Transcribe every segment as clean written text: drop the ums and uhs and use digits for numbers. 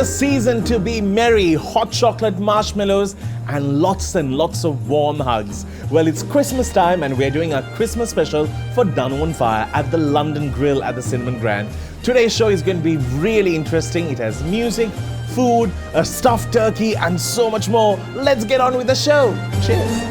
season to be merry, hot chocolate marshmallows, and lots of warm hugs. Well, it's Christmas time and we're doing a Christmas special for Danu on Fire at the London Grill at the Cinnamon Grand. Today's show is going to be really interesting. It has music, food, a stuffed turkey, and so much more. Let's get on with the show. Cheers.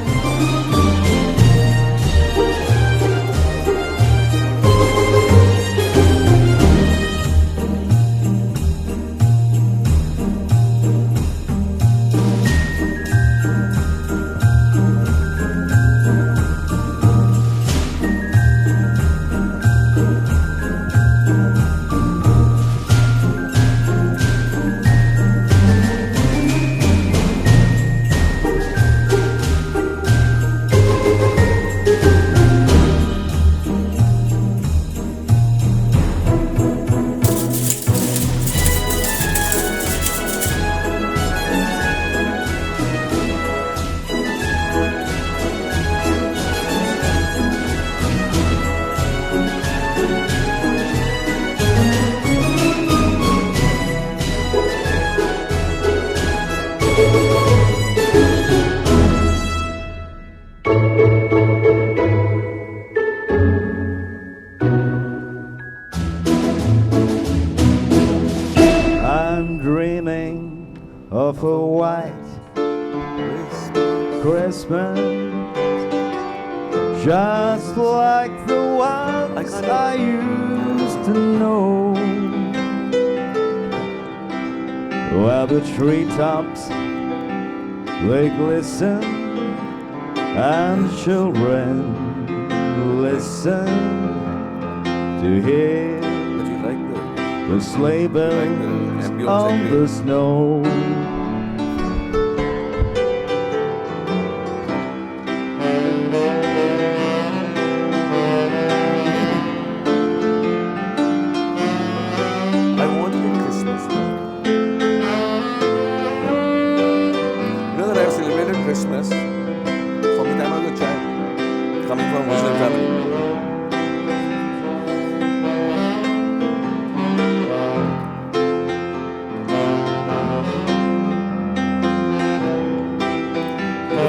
Of a white Christmas, just like the ones I used to know, where the treetops they glisten and children listen to hear the sleigh bells on the snow. Christmas from the time I was a child, coming from a Muslim family.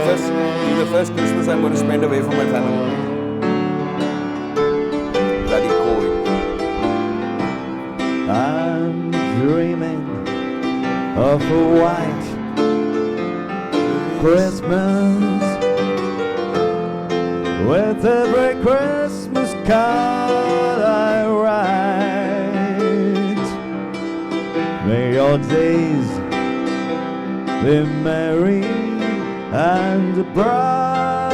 This is the first Christmas I'm going to spend away from my family. Bloody cold. I'm dreaming of a white Christmas, with every Christmas card I write. May your days be merry and bright,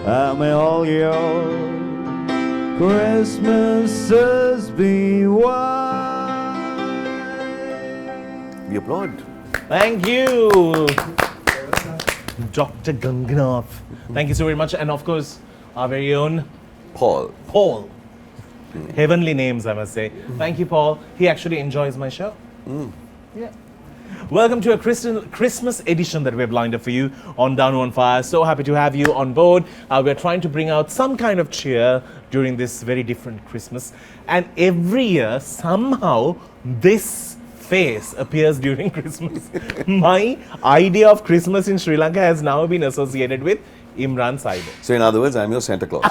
and may all your Christmases be white. We applaud. Thank you, Dr. Ganganath. Thank you so very much. And of course, our very own Paul. Heavenly names, I must say. Thank you, Paul. He actually enjoys my show. Yeah. Welcome to a Christmas edition that we've lined up for you on Danu on Fire. So happy to have you on board. We're trying to bring out some kind of cheer during this very different Christmas. And every year, somehow, this face appears during Christmas. My idea of Christmas in Sri Lanka has now been associated with Imran Saibo. So in other words, I'm your Santa Claus.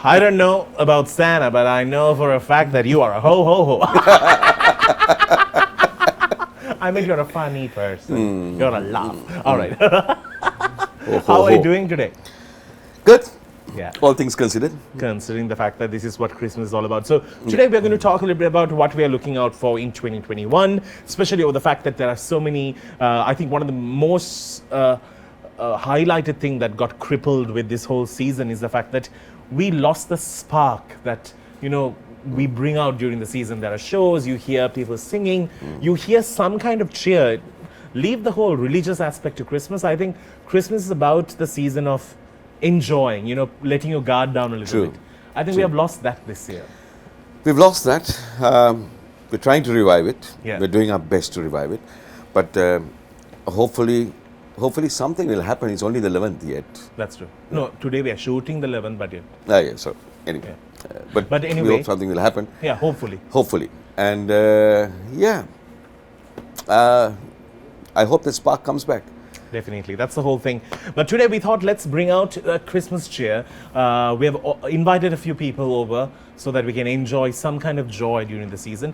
I don't know about Santa, but I know for a fact that you are a ho-ho-ho. I mean, you're a funny person. You're a laugh. All right. How are you doing today? Good. Yeah. All things considered. Considering the fact that this is what Christmas is all about. So today we're going to talk a little bit about what we are looking out for in 2021, especially over the fact that there are so many, I think one of the most highlighted thing that got crippled with this whole season is the fact that we lost the spark that, we bring out during the season. There are shows, you hear people singing, you hear some kind of cheer. Leave the whole religious aspect to Christmas. I think Christmas is about the season of enjoying, letting your guard down a little bit. I think we have lost that this year. We've lost that. We're trying to revive it. Yeah. We're doing our best to revive it. But hopefully something will happen. It's only the 11th yet. That's true. No, today we are shooting the 11th, but yet. Yeah. So anyway, But we anyway. hope something will happen. Yeah, hopefully. Hopefully. And I hope the spark comes back. Definitely, that's the whole thing. But today we thought let's bring out Christmas cheer. We have invited a few people over so that we can enjoy some kind of joy during the season.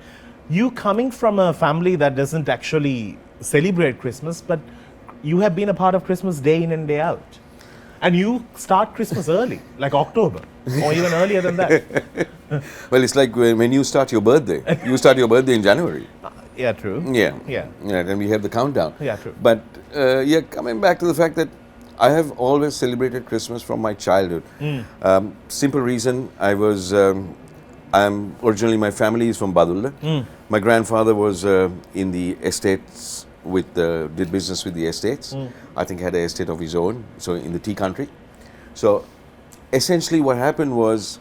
You coming from a family that doesn't actually celebrate Christmas, but you have been a part of Christmas day in and day out. And you start Christmas early, like October, or even earlier than that. Well, it's like when you start your birthday. You start your birthday in January. Yeah, true. Yeah. Yeah. Then we have the countdown. Yeah, true. But coming back to the fact that I have always celebrated Christmas from my childhood. Simple reason, I'm originally, my family is from Badulla. My grandfather was in the estates did business with the estates. I think had an estate of his own, so in the tea country. So essentially what happened was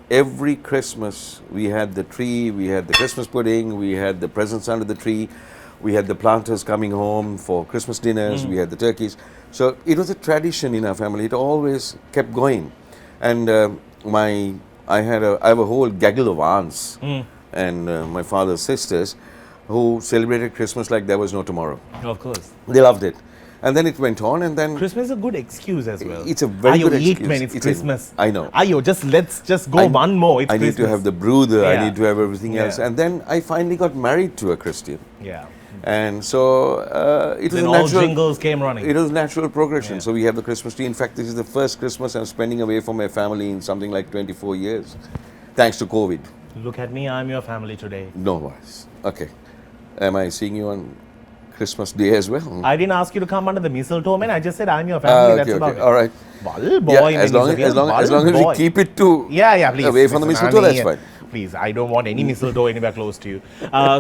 every Christmas we had the tree, we had the Christmas pudding, we had the presents under the tree, we had the planters coming home for Christmas dinners, we had the turkeys. So it was a tradition in our family. It always kept going. And I have a whole gaggle of aunts and my father's sisters who celebrated Christmas like there was no tomorrow. Of course. They loved it. And then it went on, and then Christmas is a good excuse as well. it's a very good eat, excuse. man, it's Christmas. I know. Let's just go one more. It's I Christmas. need to have the brew, I Yeah. need to have everything else. Yeah. And then I finally got married to a Christian. Yeah. And so it was Then a all natural jingles came running. It was natural progression. Yeah. So we have the Christmas tree. In fact, this is the first Christmas I'm spending away from my family in something like 24 years, thanks to COVID. Look at me, I'm your family today. No worries. Okay. Am I seeing you on Christmas Day as well? I didn't ask you to come under the mistletoe, man. I just said I'm your family. That's about it. All right. Ball boy, Yeah, man, as long he's a as real we boy. keep it to Yeah, please. away from the Listen, mistletoe, I that's mean, fine. Please, I don't want any mistletoe anywhere close to you.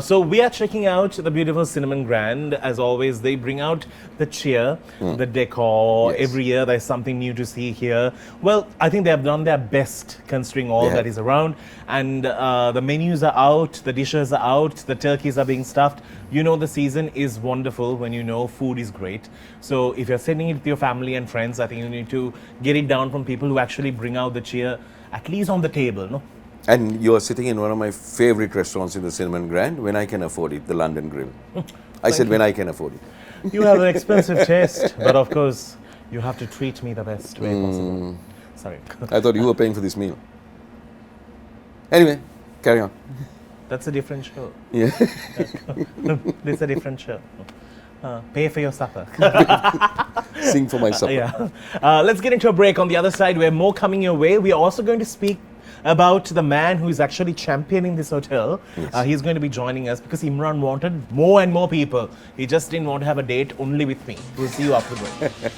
So we are checking out the beautiful Cinnamon Grand. As always, they bring out the cheer, the decor. Yes. Every year there's something new to see here. Well, I think they have done their best considering all They that have. is around. And the menus are out, the dishes are out, the turkeys are being stuffed. You know the season is wonderful when you know food is great. So if you're sending it with your family and friends, I think you need to get it down from people who actually bring out the cheer, at least on the table, no? And you're sitting in one of my favorite restaurants in the Cinnamon Grand when I can afford it, the London Grill. I said when I can afford it. You have an expensive taste, but of course, you have to treat me the best way possible. Sorry. I thought you were paying for this meal. Anyway, carry on. That's a different show. Yeah. This is a different show. Pay for your supper. Sing for my supper. Yeah. Let's get into a break. On the other side, we have more coming your way. We are also going to speak about the man who is actually championing this hotel. Yes. He's going to be joining us because Imran wanted more and more people. He just didn't want to have a date only with me. We'll see you after the break.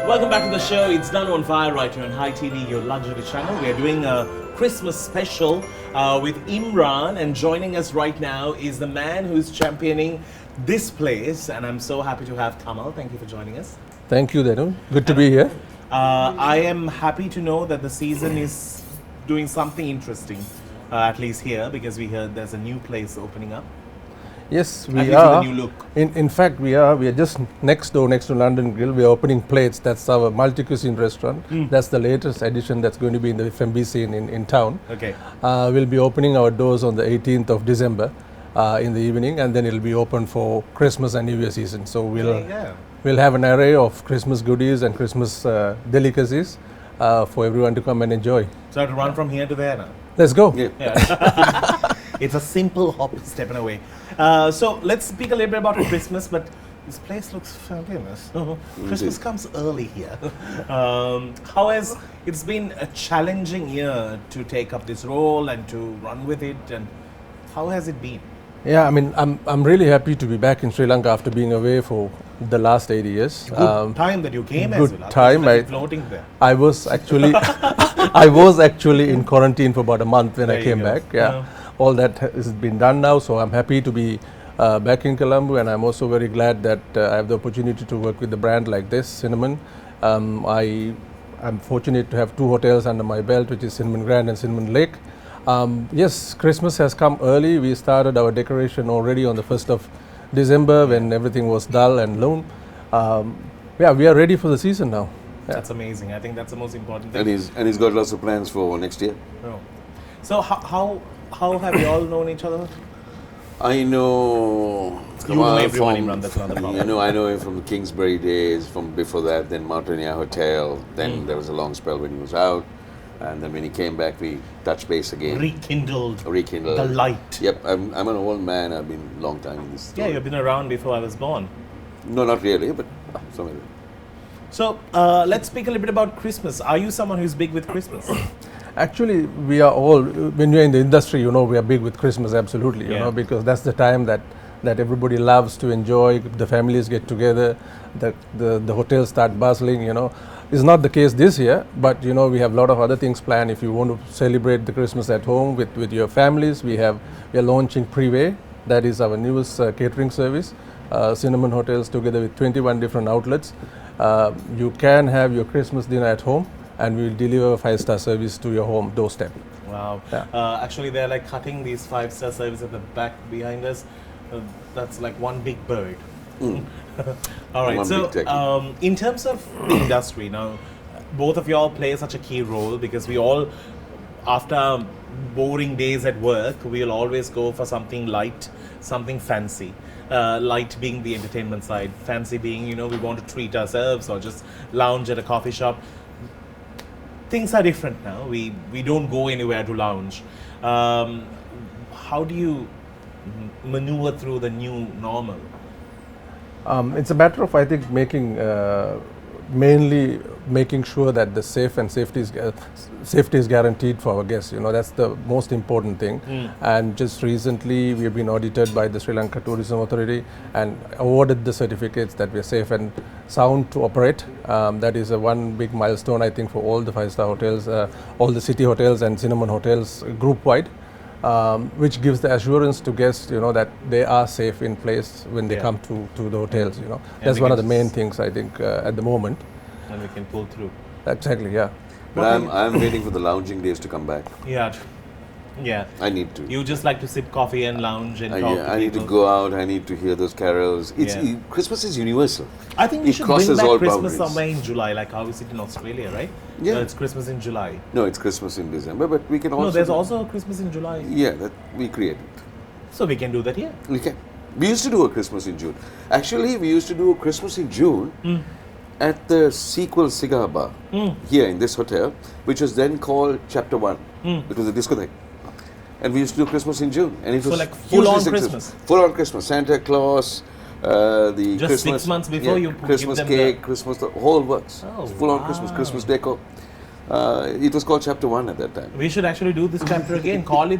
Welcome back to the show. It's Danu on Fire right here on Hi TV, your luxury channel. We are doing a Christmas special with Imran, and joining us right now is the man who's championing this place, and I'm so happy to have Kamal. Thank you for joining us. Thank you, Danu. Good to be here. I am happy to know that the season is doing something interesting, at least here, because we heard there's a new place opening up. Yes, At we least with are. a new look. In fact, we are just next door, next to London Grill. We are opening Plates. That's our multi-cuisine restaurant. That's the latest addition that's going to be in the FMBC in town. Okay. We'll be opening our doors on the 18th of December in the evening, and then it'll be open for Christmas and New Year season. So we'll have an array of Christmas goodies and Christmas delicacies for everyone to come and enjoy. So I have to run from here to there now. Let's go. Yeah. It's a simple hop, step and away. So let's speak a little bit about Christmas, but this place looks fabulous. Christmas comes early here. How has it's been a challenging year to take up this role and to run with it, and how has it been? Yeah, I mean, I'm really happy to be back in Sri Lanka after being away for the last 80 years. Good time that you came as good well. time. Floating there. I was actually I was actually in quarantine for about a month when There I you came go. back. Yeah, all that has been done now, so I'm happy to be back in Colombo, and I'm also very glad that I have the opportunity to work with the brand like this, Cinnamon. I'm fortunate to have 2 hotels under my belt, which is Cinnamon Grand and Cinnamon Lake. Yes, Christmas has come early. We started our decoration already on the 1st of December when everything was dull and lone. Yeah, we are ready for the season now. Yeah. That's amazing. I think that's the most important thing. And he's got lots of plans for next year. Oh. So how have you all known each other? I know You know Kamal everyone, from- Imran, that's not the problem. I know him from the Kingsbury days, from before that, then Mountaineer Hotel, then there was a long spell when he was out, and then when he came back, we touched base again. Rekindled Rekindled. the light. Yep, I'm an old man, I've been a long time in this Yeah, story. you've been around before I was born. No, not really, but something. So let's speak a little bit about Christmas. Are you someone who's big with Christmas? Actually, we are all, when you're in the industry, you know, we are big with Christmas, absolutely, you Yeah. know, because that's the time that everybody loves to enjoy, the families get together, that the hotels start bustling, you know. It's not the case this year, but, you know, we have a lot of other things planned. If you want to celebrate the Christmas at home with your families, we are launching Privé, that is our newest catering service, Cinnamon Hotels together with 21 different outlets. You can have your Christmas dinner at home, and we will deliver a 5-star service to your home doorstep. Wow. Yeah. Actually, they're like cutting these 5-star service at the back behind us. That's like one big bird. All right. One So, big techie. in terms of the industry, now, both of y'all play such a key role because we all, after boring days at work, we'll always go for something light, something fancy. Light being the entertainment side, fancy being, you know, we want to treat ourselves or just lounge at a coffee shop. Things are different now. We don't go anywhere to lounge. How do you maneuver through the new normal? It's a matter of, I think, mainly making sure that the safety is guaranteed for our guests. You know, that's the most important thing. And just recently, we have been audited by the Sri Lanka Tourism Authority and awarded the certificates that we are safe and sound to operate. That is one big milestone, I think, for all the 5-star hotels, all the city hotels and Cinnamon hotels group wide. Which gives the assurance to guests, you know, that they are safe in place when they come to the hotels, you know. That's one of the main things, I think, at the moment. And we can pull through. Exactly, yeah. But I'm waiting for the lounging days to come back. Yeah. Yeah. I need to. You just like to sip coffee and lounge and talk to I need to people. go out. I need to hear those carols. Christmas is universal. I think we It should bring crosses back all Christmas boundaries. somewhere in July, like how is it in Australia, right? Yeah. It's Christmas in July. No, it's Christmas in December, but we can also. No, there's also a Christmas in July. Yeah, that we created. So we can do that here. We can. We used to do a Christmas in June. Actually, we used to do a Christmas in June at the Sequel Cigar Bar here in this hotel, which was then called Chapter 1. It was a discotheque. And we used to do Christmas in June. And it So was like full-on hugely successful. Christmas? Full-on Christmas. Santa Claus, the Just Christmas... 6 months before you Christmas give them cake, Christmas, the whole works. Oh, Full-on Christmas, wow. Christmas decor. It was called Chapter 1 at that time. We should actually do this chapter again. Call it,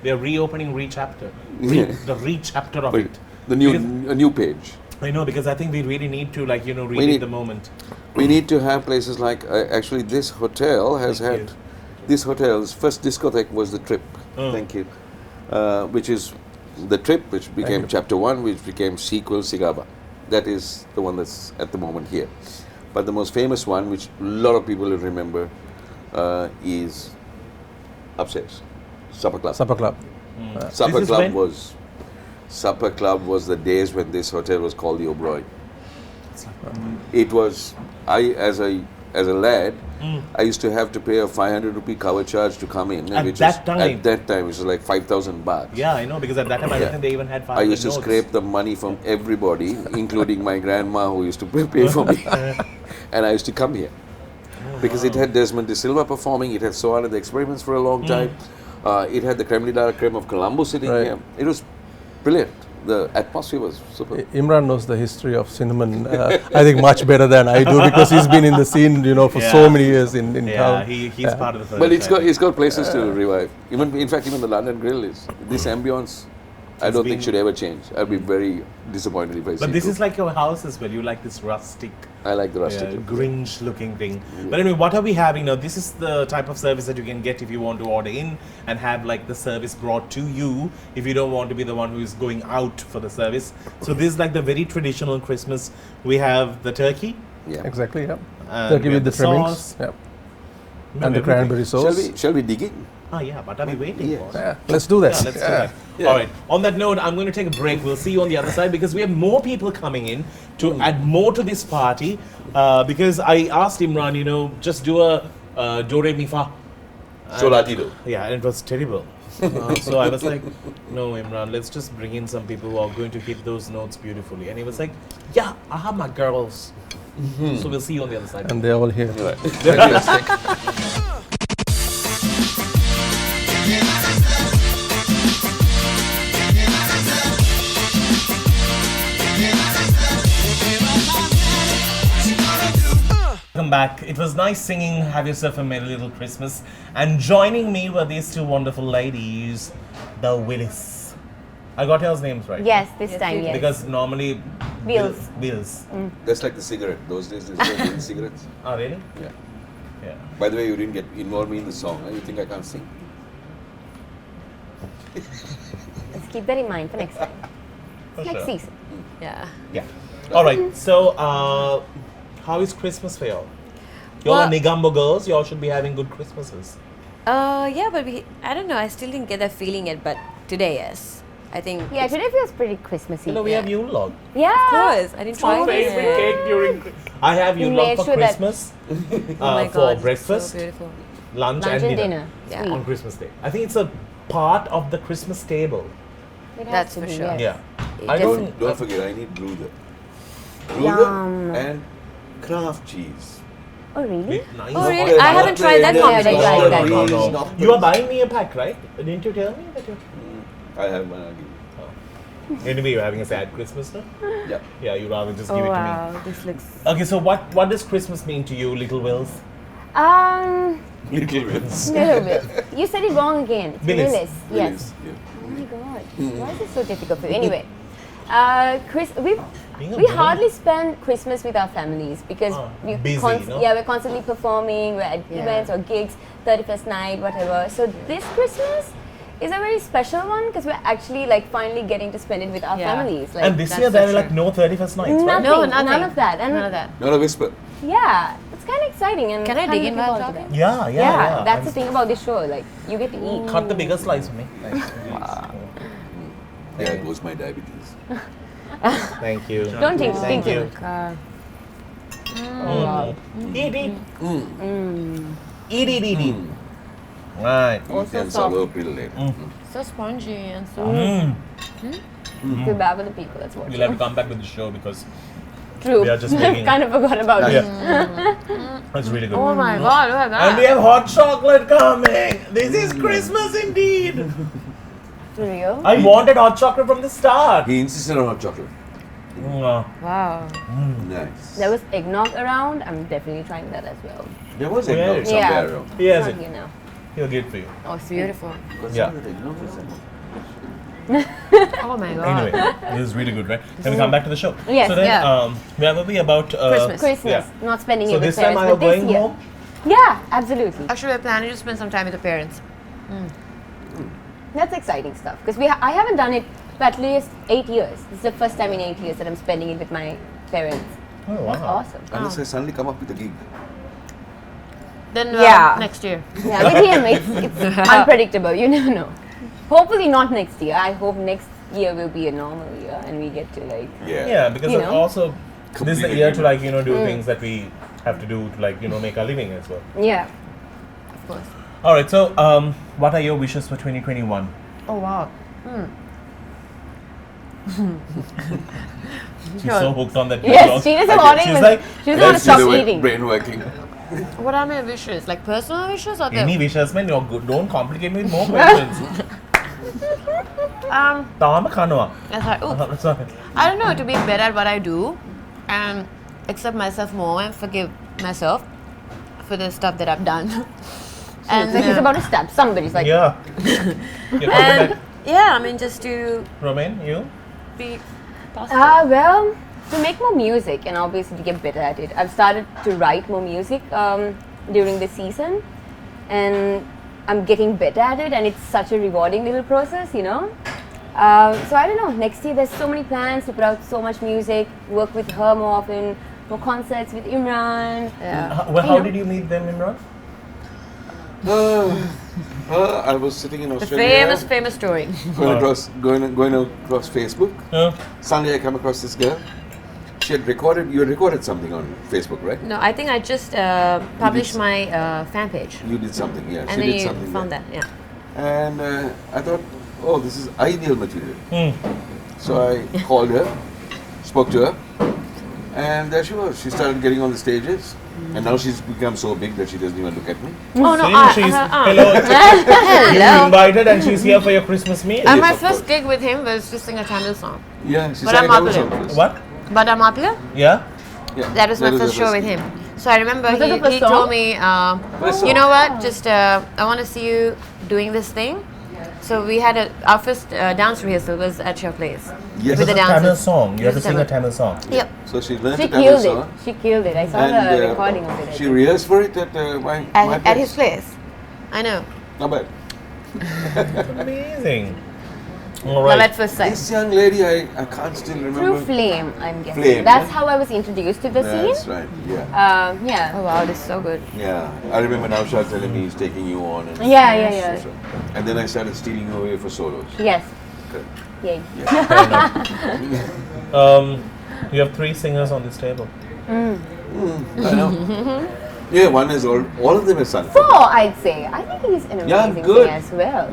we are reopening re-chapter. Yeah. The re-chapter of But it. a new page. I know, because I think we really need to, like, you know, We relive need- the moment. We need to have places like, actually this hotel has Thank had, you. this hotel's first discotheque was the Trip, thank you, which is the Trip, which became Chapter 1, which became Sequel Cigar Bar. That is the one that's at the moment here. But the most famous one, which a lot of people will remember, is upstairs, Supper Club. Supper Club. Supper This is Club when- was, Supper Club was the days when this hotel was called the Oberoi. It was, as a lad, I used to have to pay a 500 rupee cover charge to come in. At which that was, time? At that time, which was like 5,000 baht. Yeah, I know, because at that time I don't think they even had 5 I used to notes. scrape the money from everybody, including my grandma who used to pay for me. And I used to come here. Because it had Desmond De Silva performing, it had Sohan and the Experiments for a long time. It had the creme de la creme of Colombo sitting Right. here. It was brilliant. The atmosphere was super. Imran knows the history of cinnamon, I think much better than I do because he's been in the scene, for so many years in town. He's part of the But it's got places to revive. In fact, even the London Grill is this ambience. I don't think should ever change. I'd be very disappointed if I see. But this is like your house as well. You like this rustic, I like the rustic. look. Grinch-looking thing. But anyway, what are we having now? This is the type of service that you can get if you want to order in and have like the service brought to you. If you don't want to be the one who is going out for the service. So this is like the very traditional Christmas. We have the turkey. Yeah. Exactly, yeah. And Turkey we with have the trimmings. sauce. Yeah. We have And the everything. cranberry sauce. Shall we dig in? Ah, yeah, but are we waiting Yes. for? Yeah, let's do that. Yeah, let's do that. Yeah. All right. On that note, I'm going to take a break. We'll see you on the other side because we have more people coming in to add more to this party. Because I asked Imran, just do a do re mi fa. Solatido. Yeah, and it was terrible. So I was like, no, Imran, let's just bring in some people who are going to hit those notes beautifully. And he was like, yeah, I have my girls. So we'll see you on the other side. And they're all here. Right. Fantastic. Welcome back. It was nice singing Have Yourself a Merry Little Christmas. And joining me were these two wonderful ladies, the Willis. I got y'all's names right? Yes, this time, yes. Because normally... Wills. Wills. That's like the cigarette. Those days, they were cigarettes. Oh, really? Yeah. Yeah. By the way, you didn't involve me in the song. You think I can't sing? Let's keep that in mind for next time. For Next sure. season. Yeah. Yeah. All right. So, how is Christmas for y'all? Y'all are Nigambo girls. Y'all should be having good Christmases. Yeah, but I don't know. I still didn't get that feeling yet, but today, yes. I think. Yeah, today feels pretty Christmassy. We have Yule log. Yeah. Of course. I didn't try Favorite it. cake during. I have Yule We log made for sure that- Christmas, Oh my for God. breakfast, So beautiful. lunch, Lunch and and dinner. Yeah. Sweet. On Christmas Day. I think it's a part of the Christmas table. It has That's to for be, sure. yes. Yeah. I Definitely. Don't forget, I need Bluder. Yum. Bluder and Kraft cheese. Oh, really? Nice. Oh, really? I haven't tried that combination. No, no, Really? no, no. You are buying me a pack, right? Didn't you tell me that you? I have one. I'll give you. Anyway, you're having a sad Christmas, no? Yeah. Yeah, you rather just Oh, give it to wow. This looks... me. Okay, so what does Christmas mean to you, Little Wills? Little bits. Little bit. You said it wrong again. It's Willis. Willis. Yes. Yeah. Oh my God. Why is it so difficult for you? Anyway, Being a we woman? hardly spend Christmas with our families because Oh, busy, no? we're constantly performing, we're at events or gigs, 31st night, whatever. So this Christmas is a very special one because we're actually like finally getting to spend it with our Yeah. families. Like And this that's year so there are true. like no 31st nights, right? nothing, No, nothing. none of that. And None of that. Not a whisper. yeah, it's kind of exciting. And Can I kinda dig in looking while forward to talking? that. Yeah. That's the thing about this show. Like you get to eat. Cut the bigger slice for me. There goes my diabetes. Thank you. Don't think Thank too you. much. Eat. Eat. Right. Also That's soft. all over later. So spongy and so. Feel bad for the people that's watching. We'll have to come back with the show because True. we are just I making- kind of forgot about it. yeah, that's really good. Oh my God! Look at And we that. have hot chocolate coming. This is Christmas indeed. For real? I wanted hot chocolate from the start. He insisted on hot chocolate. Mwah. Wow. Nice. There was eggnog around. I'm definitely trying that as well. There was Yeah. eggnog somewhere Yeah. around. He has Not it. here now. He'll get it for you. Oh, it's beautiful. What's Yeah. that eggnog is that? Oh my God. Anyway, this is really good, right? Can we come back to the show? Yes, So then, yeah. where were we about? Christmas. Christmas, Yeah. not spending So it with this time parents, are you but this going year. home? Yeah, absolutely. Actually, we're planning to spend some time with the parents. That's exciting stuff because I haven't done it for at least 8 years. This is the first time in 8 years that I'm spending it with my parents. Oh, That's wow. awesome. Unless I suddenly come up with a gig. Then Yeah. next year. Yeah, with him, it's unpredictable. You never know. Hopefully not next year. I hope next year will be a normal year and we get to like. Yeah, because You of know? also this is the Completely year to like do things that we have to do to like make our living as well. Yeah. Of course. All right, so what are your wishes for 2021? Oh wow. She's so hooked on that. Yes, she doesn't want to She's even. like, She doesn't want to Let's see stop the eating. brain working. What are my wishes? Like personal wishes or Any wishes, man? You're good. Don't complicate me with more questions. Tama kanoa. That's right. Ooh. Sorry. I don't know, to be better at what I do and accept myself more and forgive myself for the stuff that I've done. And like he's about to stab somebody. It's like, Yeah. And yeah, I mean, just to Romaine, you? be positive. well, to make more music and obviously to get better at it. I've started to write more music during the season, and I'm getting better at it, and it's such a rewarding little process, you know. So I don't know, next year there's so many plans to put out so much music, work with her more often, more concerts with Imran. How did you meet them, Imran? I was sitting in The Australia. famous story. Going across Facebook. Suddenly I come across this girl. You had recorded something on Facebook, right? No, I think I just published my fan page. You did something, yeah. And she then did you something found there. that, yeah. And I thought, oh, this is ideal material. So I called her, spoke to her, and there she was. She started getting on the stages, and now she's become so big that she doesn't even look at me. Oh no, She's hello. You invited and she's here for your Christmas meal. And my Yes, of first course. gig with him was to sing a Tamil song. Yeah, she But sang I'm a Tamil popular. song first. What? But I'm popular. Yeah. Yeah, That was my the first show with him. So I remember Was that the he first told song? me, First you song. know what, just I want to see you doing this thing. So we had our first dance rehearsal was at your place. Yes. With the It's a Tamil dancers. song. You have to Yes, sing a Tamil. Tamil song. Yep. So she learned She the Tamil killed song. it. She killed it. I saw And the recording of it. I she think. rehearsed for it at my At place. his place. I know. Not bad. Amazing. All Love right. at first sight. This young lady, I can't still remember. Through Flame, I'm guessing. Flame, That's yeah? how I was introduced to the That's scene. right. Yeah. Yeah. Oh wow, this is so good. Yeah. I remember now Shah telling me he's taking you on. And Yeah. And then I started stealing you away for solos. Yes. Correct. Yay. You have 3 singers on this table. I know. Yeah, one is all of them are sung. 4, I'd say. I think he's an Yeah, amazing good. singer as well.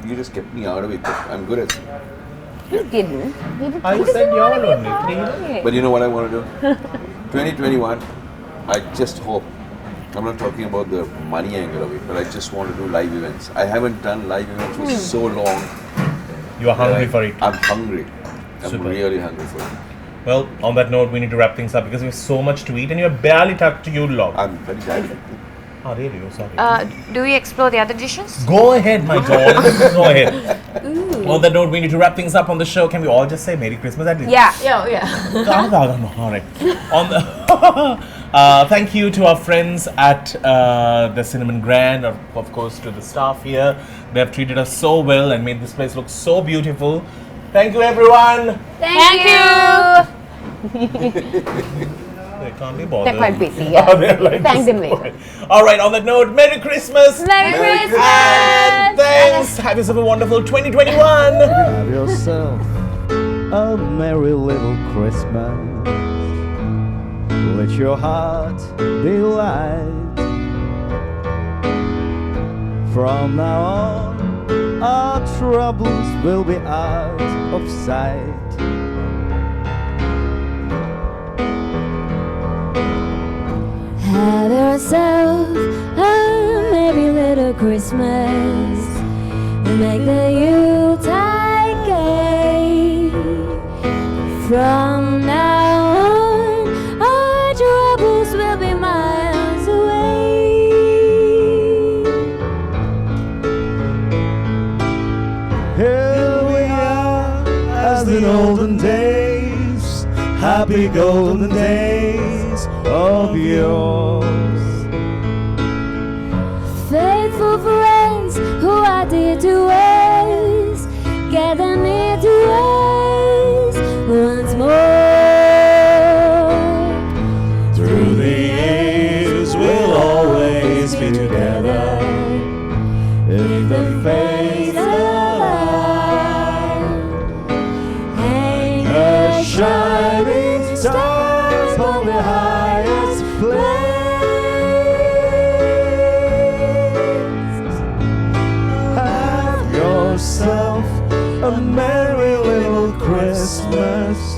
You just kept me out of it. I'm good at it. He didn't. He did. I he doesn't said wanna y'all be only, part three. of it. But you know what I want to do? 2021, I just hope, I'm not talking about the money angle of it, but I just want to do live events. I haven't done live events for so long. You are hungry for it. I'm hungry. I'm Super. really hungry for it. Well, on that note, we need to wrap things up because we have so much to eat and you're barely tucked to you log. I'm very tired. Oh, really? Oh, sorry. Do we explore the other dishes? Go ahead, my darling. Go ahead. On that note, we need to wrap things up on the show. Can we all just say Merry Christmas at least? Yeah. Yeah. All right. On the thank you to our friends at the Cinnamon Grand, of course, to the staff here. They have treated us so well and made this place look so beautiful. Thank you, everyone. Thank you. They can't be bothered. They're quite busy. Yeah. They're like Thank them this. later. All right. On that note, Merry Christmas. Merry Merry Christmas. And thanks. Have yourself a wonderful 2021. Have yourself a merry little Christmas. Let your heart be light. From now on, our troubles will be out of sight. Have yourself a merry little Christmas. Make the Yuletide gay. From now on, our troubles will be miles away. Here we are, as in olden days, happy golden days of yours. Faithful friends who are dear to us, gather near to us once more. Through the years we'll always be together. In the face of life, Hang a shining star on the highest place. Have yourself a merry little Christmas.